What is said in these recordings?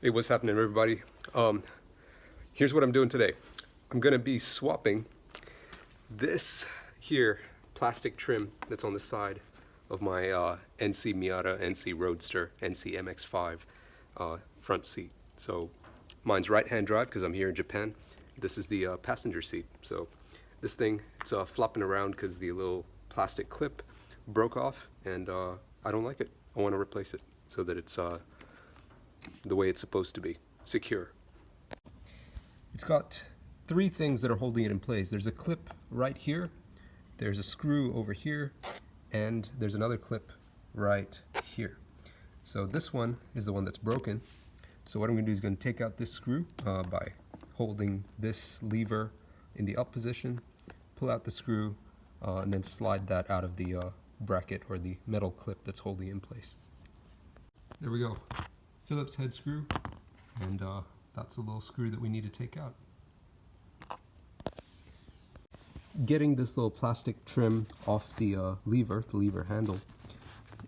Hey, what's happening, everybody? Here's what I'm doing today. I'm gonna be swapping this here plastic trim that's on the side of my NC Miata, NC Roadster, NC MX-5 front seat. So mine's right-hand drive because I'm here in Japan. This is the passenger seat. So this thing, it's flopping around because the little plastic clip broke off, and I don't like it. I want to replace it so that it's the way it's supposed to be, secure. It's got three things that are holding it in place. There's a clip right here, there's a screw over here, and there's another clip right here. So this one is the one that's broken. So what I'm going to do is going to take out this screw by holding this lever in the up position, pull out the screw, and then slide that out of the bracket or the metal clip that's holding it in place. There we go. Phillips head screw, and that's a little screw that we need to take out. Getting this little plastic trim off the lever handle,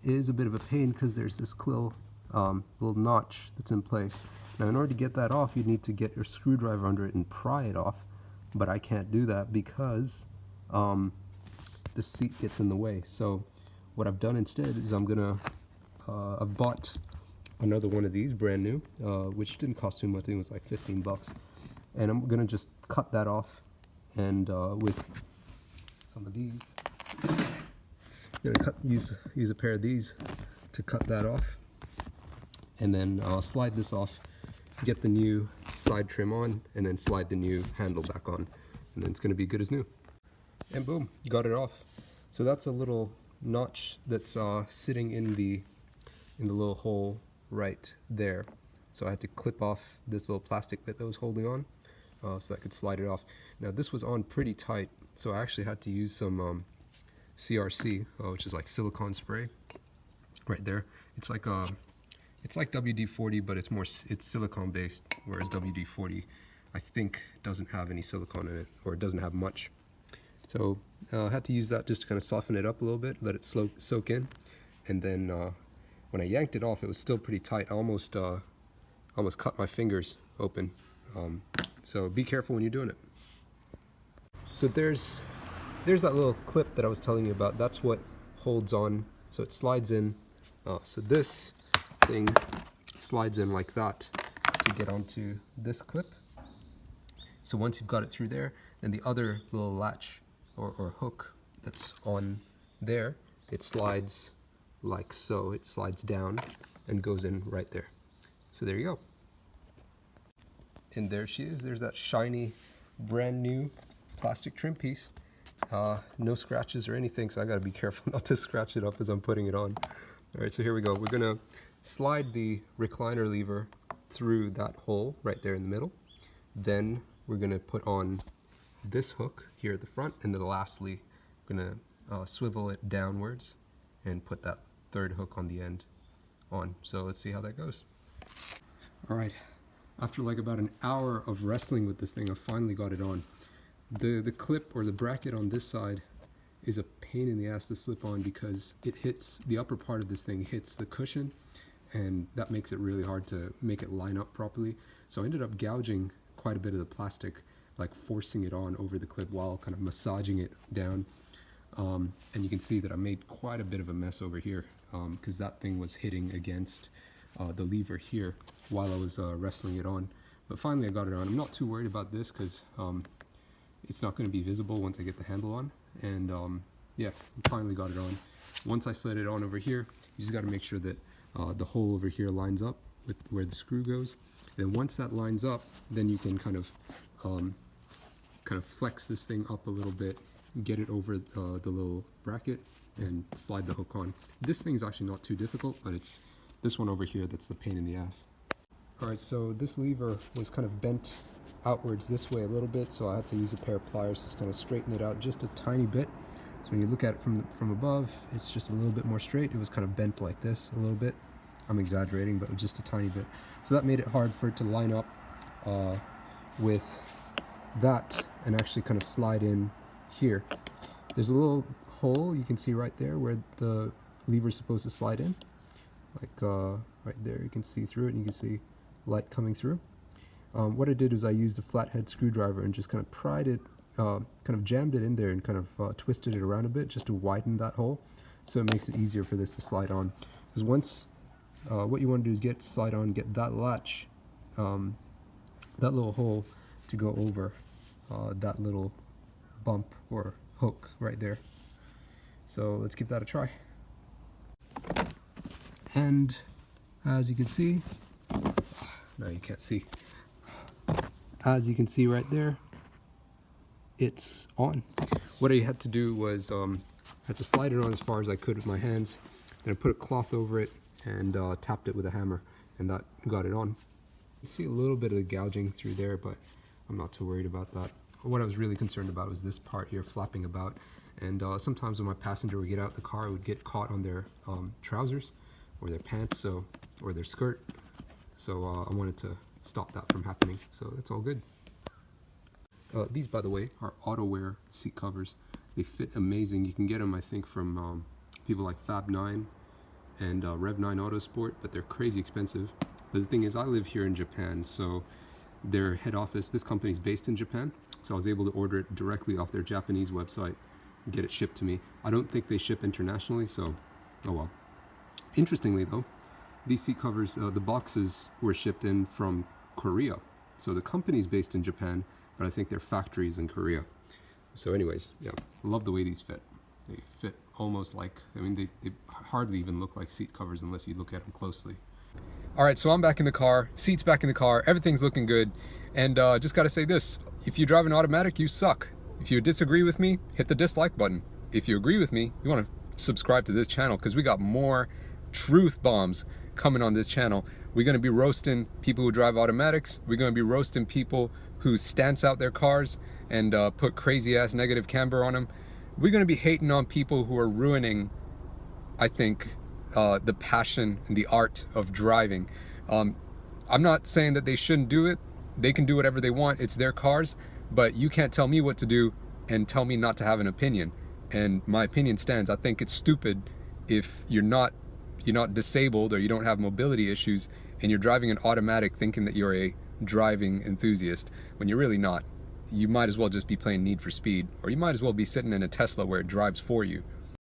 is a bit of a pain because there's this little notch that's in place. Now, in order to get that off, you need to get your screwdriver under it and pry it off, but I can't do that because the seat gets in the way. So what I've done instead is I've bought another one of these brand new, which didn't cost too much. I think it was like 15 bucks. And I'm gonna just cut that off, and with some of these, I'm gonna use a pair of these to cut that off, and then slide this off, get the new side trim on, and then slide the new handle back on, and then it's gonna be good as new. And boom, got it off. So that's a little notch that's sitting in the little hole right there. So I had to clip off this little plastic bit that was holding on so I could slide it off. Now this was on pretty tight, so I actually had to use some CRC, which is like silicone spray right there. It's like WD-40, but it's silicone based, whereas WD-40 I think doesn't have any silicone in it, or it doesn't have much. So I had to use that just to kind of soften it up a little bit, let it soak in, and then when I yanked it off, it was still pretty tight. I almost cut my fingers open. So be careful when you're doing it. So there's that little clip that I was telling you about. That's what holds on. So it slides in. So this thing slides in like that to get onto this clip. So once you've got it through there, then the other little latch or hook that's on there, it slides like so. It slides down and goes in right there. So there you go. And there she is. There's that shiny, brand new plastic trim piece. No scratches or anything, so I gotta be careful not to scratch it up as I'm putting it on. All right, so here we go. We're gonna slide the recliner lever through that hole right there in the middle. Then we're gonna put on this hook here at the front, and then lastly, we're gonna swivel it downwards and put that third hook on the end on. So let's see how that goes. All right, after like about an hour of wrestling with this thing, I finally got it on. The clip or the bracket on this side is a pain in the ass to slip on because it hits, the upper part of this thing hits the cushion, and that makes it really hard to make it line up properly. So I ended up gouging quite a bit of the plastic, like forcing it on over the clip while kind of massaging it down. And you can see that I made quite a bit of a mess over here because that thing was hitting against the lever here while I was wrestling it on. But finally I got it on. I'm not too worried about this because it's not going to be visible once I get the handle on. And yeah, finally got it on. Once I slid it on over here, you just got to make sure that the hole over here lines up with where the screw goes. Then once that lines up, then you can kind of flex this thing up a little bit, get it over the little bracket, and slide the hook on. This thing is actually not too difficult, but it's this one over here that's the pain in the ass. Alright, so this lever was kind of bent outwards this way a little bit, so I had to use a pair of pliers to kind of straighten it out just a tiny bit. So when you look at it from above, it's just a little bit more straight. It was kind of bent like this a little bit. I'm exaggerating, but just a tiny bit. So that made it hard for it to line up with that and actually kind of slide in here. There's a little hole you can see right there where the lever is supposed to slide in, like right there. You can see through it, and you can see light coming through. What I did was I used a flathead screwdriver and just kind of pried it, kind of jammed it in there and kind of twisted it around a bit just to widen that hole, so it makes it easier for this to slide on. Because once, what you want to do is slide on, get that latch, that little hole to go over that little bump or hook right there. So let's give that a try. And as you can see, no, you can't see. As you can see right there, it's on. What I had to do was I had to slide it on as far as I could with my hands. Then I put a cloth over it and tapped it with a hammer, and that got it on. You can see a little bit of the gouging through there, but I'm not too worried about that. What I was really concerned about was this part here flapping about, and sometimes when my passenger would get out the car, it would get caught on their trousers or their pants, or their skirt. So I wanted to stop that from happening, so that's all good. These, by the way, are auto wear seat covers. They fit amazing. You can get them, I think, from people like Fab9 and Rev9 Autosport, but they're crazy expensive. But the thing is, I live here in Japan, so their head office, this company is based in Japan, so I was able to order it directly off their Japanese website and get it shipped to me. I don't think they ship internationally, so oh well. Interestingly though, these seat covers, the boxes were shipped in from Korea. So the company's based in Japan, but I think their factory is in Korea. So anyways, yeah, love the way these fit. They fit almost like, I mean, they hardly even look like seat covers unless you look at them closely. All right, so I'm back in the car, seat's back in the car, everything's looking good. And just gotta say this, if you drive an automatic, you suck. If you disagree with me, hit the dislike button. If you agree with me, you wanna subscribe to this channel, because we got more truth bombs coming on this channel. We're going to be roasting people who drive automatics. We're going to be roasting people who stance out their cars and put crazy ass negative camber on them. We're going to be hating on people who are ruining, I think, the passion and the art of driving. I'm not saying that they shouldn't do it. They can do whatever they want. It's their cars, but you can't tell me what to do and tell me not to have an opinion. And my opinion stands. I think it's stupid if you're not disabled or you don't have mobility issues and you're driving an automatic thinking that you're a driving enthusiast when you're really not. You might as well just be playing Need for Speed, or you might as well be sitting in a Tesla where it drives for you.